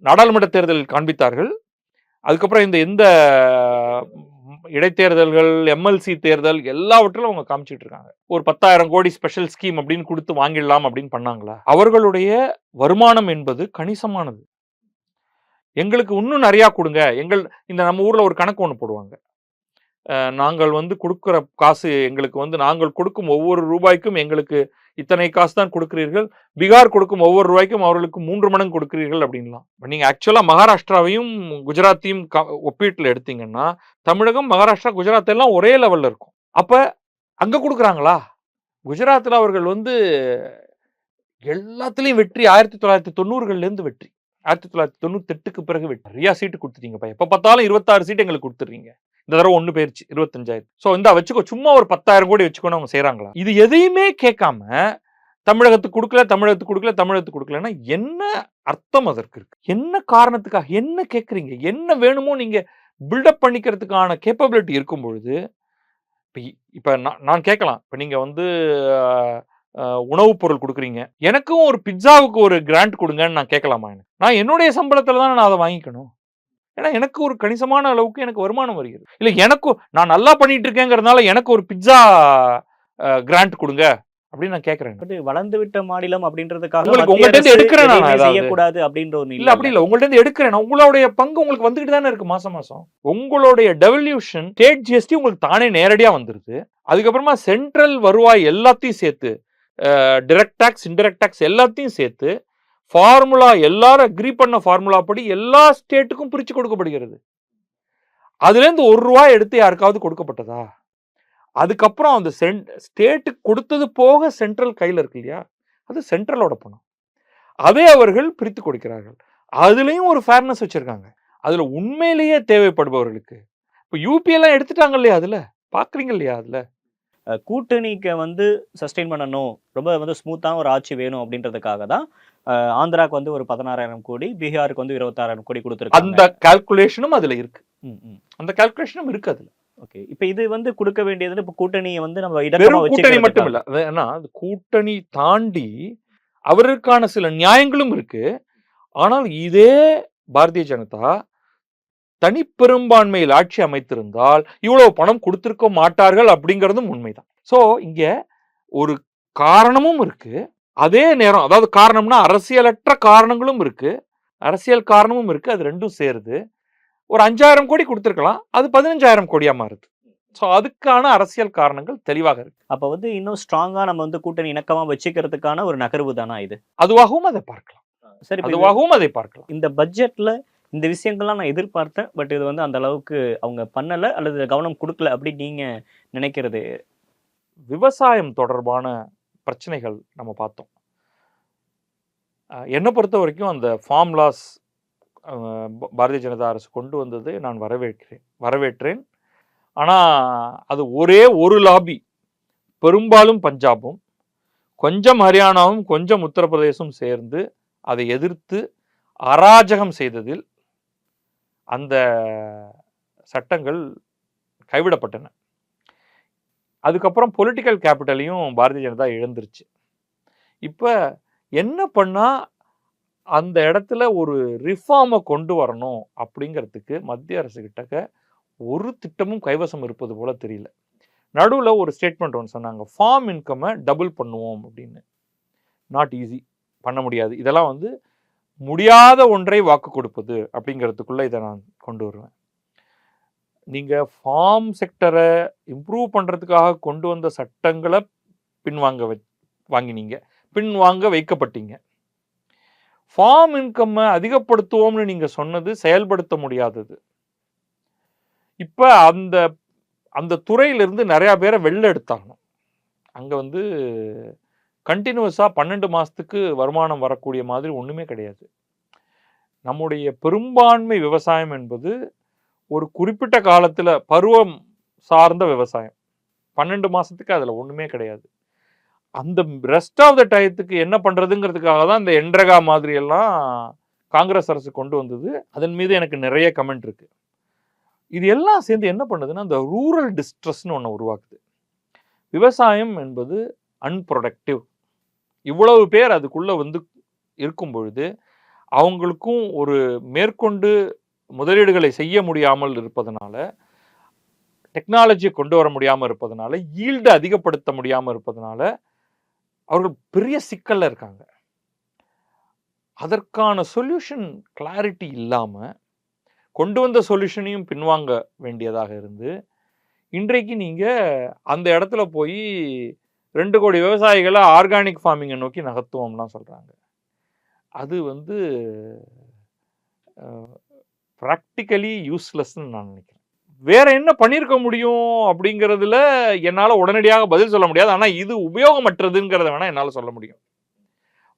Speaker 2: நாடாளுமன்ற தேர்தலில் காண்பித்தார்கள். அதுக்கப்புறம் எந்த இடைத்தேர்தல்கள், எம்எல்சி தேர்தல் எல்லாவற்றிலும் அவங்க காமிச்சிட்டு இருக்காங்க. ஒரு 10,000 கோடி ஸ்பெஷல் ஸ்கீம் அப்படின்னு கொடுத்து வாங்கிடலாம் அப்படின்னு பண்ணாங்களா? அவர்களுடைய வருமானம் என்பது கணிசமானது. எங்களுக்கு இன்னும் நிறைய கொடுங்க. நம்ம ஊர்ல ஒரு கணக்கு ஒன்று போடுவாங்க. நாங்கள் கொடுக்கிற காசு எங்களுக்கு நாங்கள் கொடுக்கும் ஒவ்வொரு ரூபாய்க்கும் எங்களுக்கு இத்தனை காசு தான் கொடுக்கிறீர்கள், பீகார் கொடுக்கும் ஒவ்வொரு ரூபாய்க்கும் அவர்களுக்கு 3 மடங்கு கொடுக்கிறீர்கள் அப்படின்லாம். நீங்க ஆக்சுவலா மகாராஷ்டிராவையும் குஜராத்தையும் ஒப்பீட்டில் எடுத்தீங்கன்னா, தமிழகம், மகாராஷ்டிரா, குஜராத் எல்லாம் ஒரே லெவல்ல இருக்கும். அப்ப அங்க கொடுக்குறாங்களா? குஜராத்ல அவர்கள் எல்லாத்துலயும் வெற்றி. 1990கள்ல இருந்து வெற்றி. 1998க்கு பிறகு வெற்றி. நிறைய சீட்டு கொடுத்துட்டீங்கப்பா. எப்ப பார்த்தாலும் 26 சீட்டு எங்களுக்கு கொடுத்துறீங்க. இந்த தடவை 1 போயிருச்சு, 25,000. சோ இந்த வச்சுக்கோ, சும்மா ஒரு 10,000 கோடி வச்சுக்கோன்னு அவங்க செய்யறாங்களா? இது எதையுமே கேட்காம தமிழகத்துக்கு கொடுக்கலன்னா என்ன அர்த்தம் அதற்கு இருக்கு? என்ன காரணத்துக்காக? என்ன கேட்கறீங்க? என்ன வேணுமோ நீங்க பில்டப் பண்ணிக்கிறதுக்கான கேப்பபிலிட்டி இருக்கும் பொழுது, இப்ப நான் கேட்கலாம். இப்ப நீங்க உணவுப் பொருள் கொடுக்குறீங்க, எனக்கும் ஒரு பிட்சாவுக்கு ஒரு கிராண்ட் கொடுங்கன்னு நான் கேட்கலாமா? நான் என்னுடைய சம்பளத்துல தான் நான் அதை வாங்கிக்கணும். ஏன்னா எனக்கு ஒரு கணிசமான அளவுக்கு எனக்கு வருமானம் வருகிறது. இல்ல நான் நல்லா பண்ணிட்டு இருக்கேங்கிறதுனால எனக்கு ஒரு பிட்சா கிராண்ட் கொடுங்க அப்படின்னு நான் கேட்கிறேன்.
Speaker 1: வளர்ந்து விட்ட மாநிலம் அப்படின்றதுக்காக
Speaker 2: உங்கள்ட்ட இருந்து எடுக்கிறேன்
Speaker 1: செய்யக்கூடாது அப்படின்ற ஒரு
Speaker 2: இல்ல, அப்படி இல்ல. உங்கள்ட்ட இருந்து எடுக்கிறேன். உங்களுடைய பங்கு உங்களுக்கு வந்துகிட்டு தானே இருக்கு மாசம் மாசம். உங்களுடைய டெவல்யூஷன், ஸ்டேட் ஜிஎஸ்டி உங்களுக்கு தானே நேரடியா வந்துருது. அதுக்கப்புறமா சென்ட்ரல் வருவாய் எல்லாத்தையும் சேர்த்து, டைரக்ட் டாக்ஸ், இன்டைரக்ட் டாக்ஸ் எல்லாத்தையும் சேர்த்து ஃபார்முலா, எல்லாரும் அக்ரி பண்ண ஃபார்முலா படி எல்லா ஸ்டேட்டுக்கும் பிரிச்சு கொடுக்கப்படுகிறது. அதுல இருந்து 1 ரூபாய் எடுத்து யாருக்காவது கொடுக்கப்பட்டதா? அதுக்கப்புறம் அந்த ஸ்டேட்டுக்கு கொடுத்தது போக சென்ட்ரல் கையில இருக்கு இல்லையா, அது சென்ட்ரலோட பணம். அதே அவர்கள் பிரித்து கொடுக்கிறார்கள். அதுலயும் ஒரு ஃபேர்னஸ் வச்சிருக்காங்க. அதுல உண்மையிலேயே தேவைப்படுபவர்களுக்கு இப்ப யூபி எல்லாம் எடுத்துட்டாங்க இல்லையா? அதுல பாக்குறீங்க இல்லையா? அதுல
Speaker 1: கூட்டணிக்கு சஸ்டெயின் பண்ணணும், ரொம்ப ஸ்மூத்தான ஒரு ஆட்சி வேணும் அப்படின்றதுக்காக தான் ஆந்திராக்கு ஒரு 16,000 கோடி, பீகாருக்கு 26,000 கோடி கொடுத்துருக்காங்க.
Speaker 2: அந்த கால்குலேஷனும் அதுல இருக்கு. அந்த கால்குலேஷனும் இருக்கு அதுல.
Speaker 1: ஓகே, இப்ப இது கொடுக்க வேண்டியது இப்ப கூட்டணியை நம்ம
Speaker 2: கூட்டணி மட்டும் இல்ல, ஏன்னா கூட்டணி தாண்டி அவருக்கான சில நியாயங்களும் இருக்கு. ஆனால் இதே பாரதிய ஜனதா தனிப்பெரும்பான்மையில் ஆட்சி அமைத்திருந்தால் இவ்வளவு பணம் கொடுத்திருக்க மாட்டார்கள் அப்படிங்கிறதும் உண்மைதான். சோ இங்க ஒரு காரணமும் இருக்கு. அதே நேரம், அதாவது காரணம்னா அரசியலற்ற காரணங்களும் இருக்கு, அரசியல் காரணமும் இருக்கு. அது ரெண்டும் சேருது. ஒரு 5,000 கோடி கொடுத்திருக்கலாம், அது 15,000 கோடியா மாறுது. ஸோ அதுக்கான அரசியல் காரணங்கள் தெளிவாக இருக்கு.
Speaker 1: அப்ப வந்து இன்னும் ஸ்ட்ராங்கா நம்ம வந்து கூட்டணி இணக்கமா வச்சுக்கிறதுக்கான ஒரு நகர்வு தானா இது?
Speaker 2: அதுவாகவும் அதை பார்க்கலாம்.
Speaker 1: சரி, இப்ப
Speaker 2: அதுவாகவும் அதை பார்க்கலாம்.
Speaker 1: இந்த பட்ஜெட்ல இந்த விஷயங்கள்லாம் நான் எதிர்பார்த்தேன். பட் இது வந்து அந்த அளவுக்கு அவங்க பண்ணல அல்லது கவனம் குடுக்கல அப்படின்னு நீங்க நினைக்கிறது?
Speaker 2: விவசாயம் தொடர்பான பிரச்சனைகள் நம்ம பார்த்தோம். என்னை பொறுத்த வரைக்கும் அந்த ஃபார்ம் லாஸ் பாரதிய ஜனதா அரசு கொண்டு வந்தது நான் வரவேற்றேன். ஆனா அது ஒரே ஒரு லாபி, பெரும்பாலும் பஞ்சாபும், கொஞ்சம் ஹரியானாவும், கொஞ்சம் உத்தரப்பிரதேசம் சேர்ந்து அதை எதிர்த்து அராஜகம் செய்ததில் அந்த சட்டங்கள் கைவிடப்பட்டன. அதுக்கப்புறம் பொலிட்டிக்கல் கேபிட்டலையும் பாரதிய ஜனதா இழந்துருச்சு. இப்ப என்ன பண்ணா அந்த இடத்துல ஒரு ரிஃபார்மை கொண்டு வரணும் அப்படிங்கிறதுக்கு மத்திய அரசு கிட்டக்க ஒரு திட்டமும் கைவசம் இருப்பது போல தெரியல. நடுவில் ஒரு ஸ்டேட்மெண்ட் ஒன்று சொன்னாங்க, ஃபார்ம் இன்கம்மை டபுள் பண்ணுவோம் அப்படின்னு. நாட் ஈஸி, பண்ண முடியாது. இதெல்லாம் வந்து முடியாத ஒன்றை வாக்கு கொடுப்பது அப்படிங்கிறதுக்குள்ள இதை நான் கொண்டு வருவேன். நீங்க ஃபார்ம் செக்டரை இம்ப்ரூவ் பண்றதுக்காக கொண்டு வந்த சட்டங்களை பின்வாங்க வைக்கப்பட்டீங்க. ஃபார்ம் இன்கம்மை அதிகப்படுத்துவோம்னு நீங்க சொன்னது செயல்படுத்த முடியாதது. இப்ப அந்த அந்த துறையிலிருந்து நிறைய பேரை வெளில எடுத்தாங்க. அங்க வந்து கண்டினியூஸா 12 மாசத்துக்கு வருமானம் வரக்கூடிய மாதிரி ஒண்ணுமே கிடையாது. நம்முடைய பெரும்பான்மை விவசாயம் என்பது ஒரு குறிப்பிட்ட காலத்துல பருவம் சார்ந்த விவசாயம். 12 மாசத்துக்கு அதுல ஒண்ணுமே கிடையாது. அந்த ரெஸ்ட் ஆஃப் த டயத்துக்கு என்ன பண்றதுங்கிறதுக்காக தான் இந்த என்ரகா மாதிரி எல்லாம் காங்கிரஸ் அரசு கொண்டு வந்தது. அதன் மீது எனக்கு நிறைய கமெண்ட் இருக்கு. இது எல்லாம் சேர்ந்து என்ன பண்ணுதுன்னா, இந்த ரூரல் டிஸ்ட்ரெஸ்ன்னு ஒன்று உருவாக்குது. விவசாயம் என்பது அன்ப்ரொடக்டிவ். இவ்வளவு பேர் அதுக்குள்ள வந்து இருக்கும் பொழுது அவங்களுக்கும் ஒரு மேற்கொண்டு முதலீடுகளை செய்ய முடியாமல் இருப்பதனால, டெக்னாலஜியை கொண்டு வர முடியாமல் இருப்பதனால, ஈல்டு அதிகப்படுத்த முடியாமல் இருப்பதனால அவர்கள் பெரிய சிக்கல்ல இருக்காங்க. அதற்கான சொல்யூஷன் கிளாரிட்டி இல்லாம கொண்டு வந்த சொல்யூஷனையும் பின்வாங்க வேண்டியதாக இருந்து, இன்றைக்கு நீங்க அந்த இடத்துல போய் 2 கோடி விவசாயிகளை ஆர்கானிக் ஃபார்மிங்கை நோக்கி நகர்த்துவோம்லாம் சொல்றாங்க. அது வந்து ப்ராக்டிக்கலி யூஸ்லெஸ்ன்னு நான் நினைக்கிறேன். வேற என்ன பண்ணியிருக்க முடியும் அப்படிங்கிறதுல என்னால் உடனடியாக பதில் சொல்ல முடியாது. ஆனால் இது உபயோகமற்றதுங்கிறத வேணா என்னால் சொல்ல முடியும்.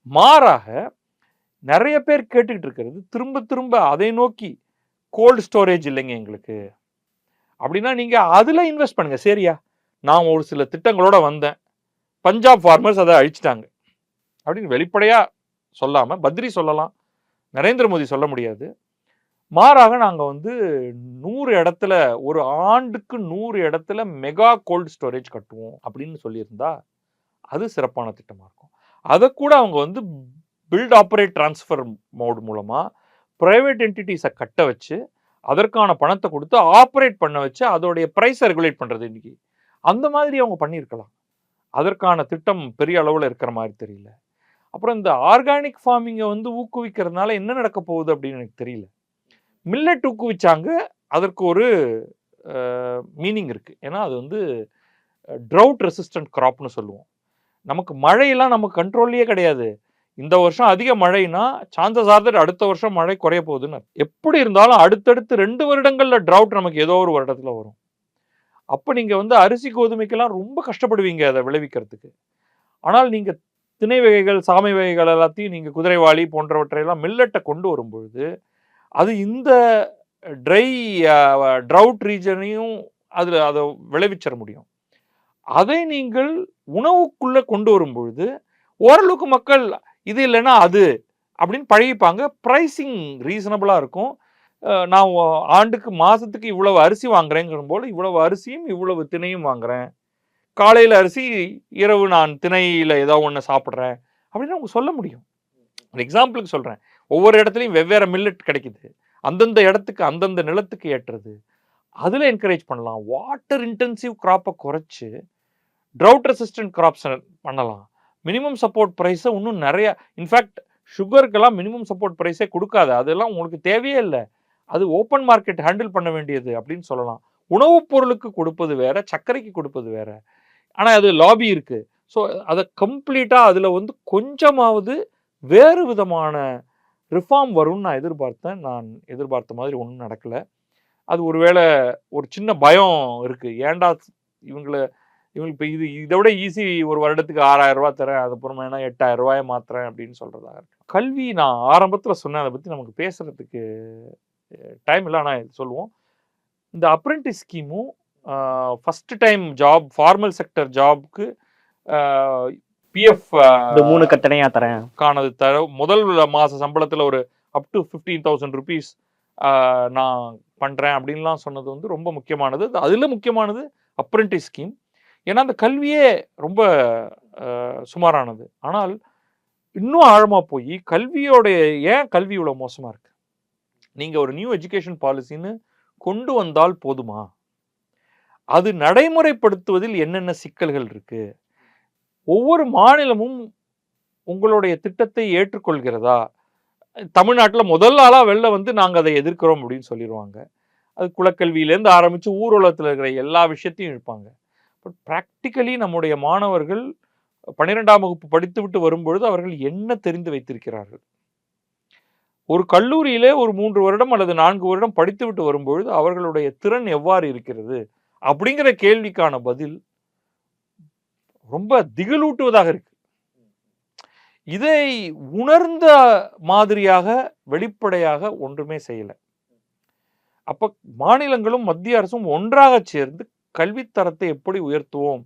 Speaker 2: மாறாக நிறைய பேர் கேட்டுக்கிட்டு இருக்கிறது திரும்ப திரும்ப அதை நோக்கி, கோல்டு ஸ்டோரேஜ் இல்லைங்க எங்களுக்கு அப்படின்னா நீங்க அதுல இன்வெஸ்ட் பண்ணுங்க. சரியா, நான் ஒரு சில திட்டங்களோட வந்தேன், பஞ்சாப் ஃபார்மர்ஸ் அதை அழிச்சிட்டாங்க அப்படின்னு வெளிப்படையா சொல்லாம பத்ரி சொல்லலாம், நரேந்திர மோடி சொல்ல முடியாது. மாறாக நாங்கள் வந்து 100 இடத்துல ஒரு ஆண்டுக்கு 100 இடத்துல மெகா கோல்டு ஸ்டோரேஜ் கட்டுவோம் அப்படின்னு சொல்லியிருந்தா அது சிறப்பான திட்டமாக இருக்கும். அதை கூட அவங்க வந்து பில்ட் ஆப்ரேட் டிரான்ஸ்ஃபர் மோட் மூலமாக பிரைவேட் என்டிட்டிஸை கட்ட வச்சு அதற்கான பணத்தை கொடுத்து ஆப்ரேட் பண்ண வச்சு அதோடைய ப்ரைஸை ரெகுலேட் பண்ணுறது இன்னைக்கு அந்த மாதிரி அவங்க பண்ணியிருக்கலாம். அதற்கான திட்டம் பெரிய அளவில் இருக்கிற மாதிரி தெரியல. அப்புறம் இந்த ஆர்கானிக் ஃபார்மிங்கை வந்து ஊக்குவிக்கிறதுனால என்ன நடக்க போகுது அப்படின்னு எனக்கு தெரியல. மில்லட் ஊக்குவிச்சாங்க, அதற்கு ஒரு மீனிங் இருக்குது. ஏன்னா அது வந்து ட்ரவுட் ரெசிஸ்டன்ட் கிராப்னு சொல்லுவோம். நமக்கு மழையெல்லாம் நமக்கு கண்ட்ரோல்லையே கிடையாது. இந்த வருஷம் அதிக மழைனா சான்சஸ் ஆர் தட் அடுத்த வருஷம் மழை குறைய போகுதுன்னு. எப்படி இருந்தாலும் அடுத்தடுத்து 2 வருடங்கள்ல ட்ரவுட் நமக்கு ஏதோ ஒரு வருடத்துல வரும். அப்போ நீங்கள் வந்து அரிசி கோதுமைக்கெல்லாம் ரொம்ப கஷ்டப்படுவீங்க அதை விளைவிக்கிறதுக்கு. ஆனால் நீங்கள் திணை வகைகள், சாமை வகைகள் எல்லாத்தையும் நீங்கள் குதிரைவாளி போன்றவற்றையெல்லாம் மில்லட்டை கொண்டு வரும்பொழுது அது இந்த ட்ரவுட் ரீஜனையும் அதில் அதை விளைவிச்சிட முடியும். அதை நீங்கள் உணவுக்குள்ளே கொண்டு வரும்பொழுது ஓரளவுக்கு மக்கள் இது இல்லைன்னா அது அப்படின்னு பழகிப்பாங்க. ப்ரைஸிங் ரீசனபிளாக இருக்கும். நான் ஆண்டுக்கு மாதத்துக்கு இவ்வளவு அரிசி வாங்குறேங்கிற போல் இவ்வளவு அரிசியும் இவ்வளவு திணையும் வாங்குறேன், காலையில் அரிசி, இரவு நான் திணையில் ஏதோ ஒன்று சாப்பிட்றேன் அப்படின்னு அவங்க சொல்ல முடியும். எக்ஸாம்பிளுக்கு சொல்கிறேன், ஒவ்வொரு இடத்துலையும் வெவ்வேறு மில்லட் கிடைக்குது, அந்தந்த இடத்துக்கு அந்தந்த நிலத்துக்கு ஏற்றது. அதில் என்கரேஜ் பண்ணலாம். வாட்டர் இன்டென்சிவ் கிராப்பை குறைச்சி ட்ரவுட் ரெசிஸ்டன்ட் கிராப்ஸ் பண்ணலாம். மினிமம் சப்போர்ட் ப்ரைஸை இன்னும் நிறையா, இன்ஃபேக்ட் சுகருக்கெல்லாம் மினிமம் சப்போர்ட் ப்ரைஸே கொடுக்காது, அதெல்லாம் உங்களுக்கு தேவையே இல்லை, அது ஓப்பன் மார்க்கெட் ஹேண்டில் பண்ண வேண்டியது அப்படின்னு சொல்லலாம். உணவுப் பொருளுக்கு கொடுப்பது வேற, சர்க்கரைக்கு கொடுப்பது வேற. ஆனா அது லாபி இருக்கு. ஸோ அத கம்ப்ளீட்டா அதுல வந்து கொஞ்சமாவது வேறு விதமான ரிஃபார்ம் வரும்னு நான் எதிர்பார்த்தேன். நான் எதிர்பார்த்த மாதிரி ஒண்ணும் நடக்கல. அது ஒருவேள ஒரு சின்ன பயம் இருக்கு. ஏன்டா இவங்கள இவங்களுக்கு இப்ப இத விட ஈஸி ஒரு வருடத்துக்கு ரூ. 6,000 தரேன். அதுக்கப்புறமா என்ன ரூ. 8,000 மாத்துறேன் அப்படின்னு சொல்றதா இருக்கு. கல்வி நான் ஆரம்பத்துல சொன்னேன். அத பத்தி நமக்கு பேசுறதுக்கு டைம் இல்ல. ஆனா சொல்லுவோம். இந்த அப்ரென்டிஸ் ஸ்கீமும் first time job formal sector ஜாப்க்கு பிஎஃப்
Speaker 1: இந்த 3 கட்டணையா தரேன்.
Speaker 2: கானது தர முதல் மாச சம்பளத்துல ஒரு அப் டு 15,000 ரூபீஸ் நான் பண்றேன் அப்படின்லாம் சொன்னது வந்து ரொம்ப முக்கியமானது. அதுல முக்கியமானது அப்ரென்டிஸ் ஸ்கீம். ஏன்னா அந்த கல்வியே ரொம்ப சுமாரானது. ஆனால் இன்னும் ஆழமா போய் கல்வியோடைய ஏன் கல்வி இவ்வளவு மோசமா இருக்கு? நீங்க ஒரு நியூ எஜுகேஷன் பாலிசின்னு கொண்டு வந்தால் போதுமா? அது நடைமுறைப்படுத்துவதில் என்னென்ன சிக்கல்கள் இருக்கு? ஒவ்வொரு மாநிலமும் உங்களுடைய திட்டத்தை ஏற்றுக்கொள்கிறதா? தமிழ்நாட்டுல முதல் ஆளா வெளில வந்து நாங்க அதை எதிர்க்கிறோம் அப்படின்னு சொல்லிருவாங்க. அது குலக்கல்வியிலேருந்து ஆரம்பிச்சு ஊர்வலத்துல இருக்கிற எல்லா விஷயத்தையும் இழுப்பாங்க. பட் பிராக்டிகலி நம்முடைய மாணவர்கள் 12ஆம் வகுப்பு படித்துவிட்டு வரும்பொழுது அவர்கள் என்ன தெரிந்து வைத்திருக்கிறார்கள்? ஒரு கல்லூரியிலே ஒரு 3 வருடம் அல்லது 4 வருடம் படித்துவிட்டு வரும்பொழுது அவர்களுடைய திறன் எவ்வாறு இருக்கிறது? அப்படிங்கிற கேள்விக்கான பதில் ரொம்ப திகிலூட்டுவதாக இருக்கு. இதை உணர்ந்த மாதிரியாக வெளிப்படையாக ஒன்றுமே செய்யல. அப்ப மாநிலங்களும் மத்திய அரசும் ஒன்றாக சேர்ந்து கல்வித்தரத்தை எப்படி உயர்த்துவோம்?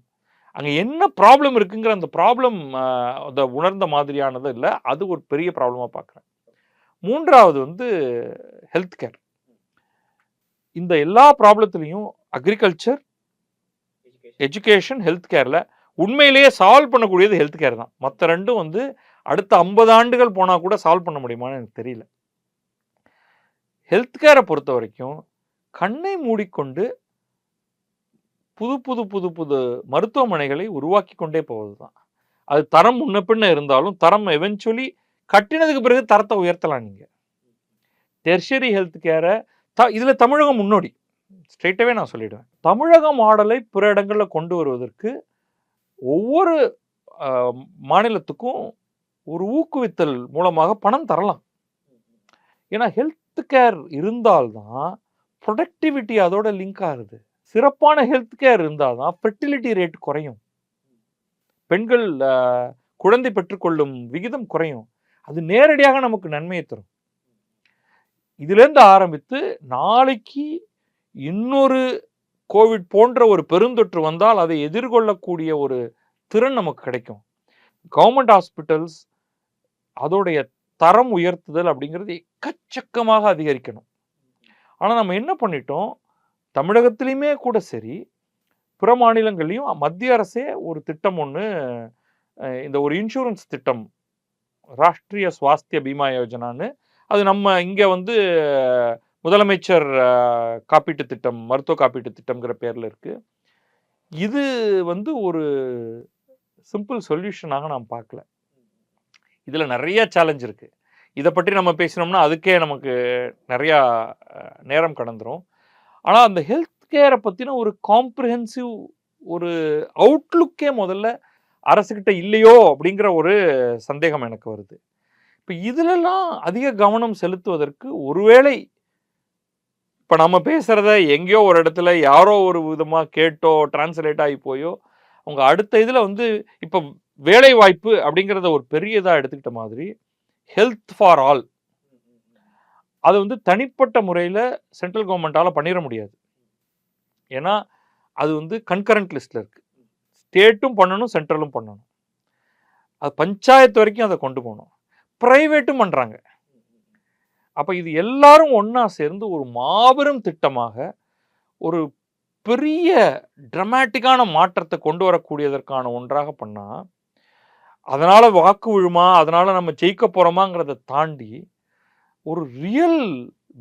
Speaker 2: அங்க என்ன ப்ராப்ளம் இருக்குங்கிற அந்த ப்ராப்ளம் அத உணர்ந்த மாதிரியானது இல்ல. அது ஒரு பெரிய ப்ராப்ளமா பார்க்குறேன். 3வது வந்து ஹெல்த் கேர். இந்த எல்லா ப்ராப்ளத்திலையும் அக்ரிகல்ச்சர், எஜுகேஷன், ஹெல்த் கேர்ல உண்மையிலேயே சால்வ் பண்ணக்கூடியது ஹெல்த் கேர் தான். மத்த 2ம் வந்து அடுத்த 50 ஆண்டுகள் போனா கூட சால்வ் பண்ண முடியுமான்னு எனக்கு தெரியல. ஹெல்த் கேரை பொறுத்த வரைக்கும் கண்ணை மூடிக்கொண்டு புது புது புது புது மருத்துவமனைகளை உருவாக்கி கொண்டே போவதுதான். அது தரம் முன்ன பின்ன இருந்தாலும் தரம் எவென்ச்சுவலி கட்டினதுக்கு பிறகு தரத்தை உயர்த்தலாம். நீங்க டெர்ஷரி ஹெல்த் கேரை இதுல தமிழகம் முன்னோடி. ஸ்ட்ரெயிட்டாவே நான் சொல்லிடுவேன். தமிழக மாடலை பிற இடங்கள்ல கொண்டு வருவதற்கு ஒவ்வொரு மாநிலத்துக்கும் ஒரு ஊக்குவித்தல் மூலமாக பணம் தரலாம். ஏன்னா ஹெல்த் கேர் இருந்தால்தான் ப்ரொடக்டிவிட்டி அதோட லிங்க் ஆகுது. சிறப்பான ஹெல்த் கேர் இருந்தால்தான் ஃபெர்டிலிட்டி ரேட் குறையும். பெண்கள் குழந்தை பெற்றுக்கொள்ளும் விகிதம் குறையும். அது நேரடியாக நமக்கு நன்மையை தரும். இதிலிருந்து ஆரம்பித்து நாளைக்கு இன்னொரு கோவிட் போன்ற ஒரு பெருந்தொற்று வந்தால் அதை எதிர்கொள்ளக்கூடிய ஒரு திறன் நமக்கு கிடைக்கும். கவர்மெண்ட் ஹாஸ்பிட்டல்ஸ் அதோடைய தரம் உயர்த்துதல் அப்படிங்கிறது எக்கச்சக்கமாக அதிகரிக்கணும். ஆனா நம்ம என்ன பண்ணிட்டோம்? தமிழகத்திலையுமே கூட சரி, பிற மாநிலங்களையும் மத்திய அரசே ஒரு திட்டம் ஒன்று, இந்த ஒரு இன்சூரன்ஸ் திட்டம், ராஷ்டிரிய ஸ்வாஸ்திய பீமா யோஜனான்னு, அது நம்ம இங்க வந்து முதலமைச்சர் காப்பீட்டு திட்டம், மருத்துவ காப்பீட்டு திட்டம்ங்கிற பேர்ல இருக்கு. இது வந்து ஒரு சிம்பிள் சொல்யூஷனாக நான் பார்க்கல. இதுல நிறைய சேலஞ்ச் இருக்கு. இதை பற்றி நம்ம பேசினோம்னா அதுக்கே நமக்கு நிறைய நேரம் கடந்துரும். ஆனா அந்த ஹெல்த் கேரை பத்தின ஒரு காம்ப்ரிஹென்சிவ் ஒரு அவுட்லுக்கே முதல்ல அரசுகிட்ட இல்லையோ அப்படிங்கிற ஒரு சந்தேகம் எனக்கு வருது. இப்ப இதுலெல்லாம் அதிக கவனம் செலுத்துவதற்கு ஒருவேளை இப்ப நம்ம பேசுறத எங்கேயோ ஒரு இடத்துல யாரோ ஒரு விதமா கேட்டோ டிரான்ஸ்லேட் ஆகி போயோ அவங்க அடுத்த இதுல வந்து இப்ப வேலை வாய்ப்பு அப்படிங்கிறத ஒரு பெரியதா எடுத்துக்கிட்ட மாதிரி ஹெல்த் ஃபார் ஆல் அது வந்து தனிப்பட்ட முறையில் சென்ட்ரல் கவர்மெண்டால பண்ணிட முடியாது. ஏன்னா அது வந்து கன்கரண்ட் லிஸ்ட்ல இருக்கு. ஸ்டேட்டும் பண்ணணும், சென்ட்ரலும் பண்ணணும். அது பஞ்சாயத்து வரைக்கும் அதை கொண்டு போகணும். பிரைவேட்டும் பண்றாங்க. அப்ப இது எல்லாரும் ஒன்னா சேர்ந்து ஒரு மாபெரும் திட்டமாக ஒரு பெரிய டிராமாட்டிக்கான மாற்றத்தை கொண்டு வரக்கூடியதற்கான ஒன்றாக பண்ணா, அதனால வாக்கு விழுமா, அதனால நம்ம ஜெயிக்க போறோமாங்கிறத தாண்டி ஒரு ரியல்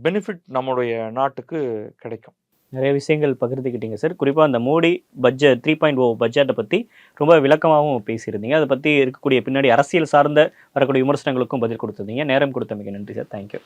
Speaker 2: பெனிஃபிட் நம்முடைய நாட்டுக்கு கிடைக்கும்.
Speaker 1: நிறைய விஷயங்கள் பகிர்ந்துக்கிட்டீங்க சார். குறிப்பாக அந்த மோடி பட்ஜெட் 3.0 பட்ஜெட்டை பற்றி ரொம்ப விளக்கமாகவும் பேசியிருந்தீங்க. அதை பற்றி இருக்கக்கூடிய பின்னாடி அரசியல் சார்ந்த வரக்கூடிய விமர்சனங்களுக்கும் பதில் கொடுத்துருந்தீங்க. நேரம் கொடுத்தமைக்கு நன்றி சார். தேங்க்யூ.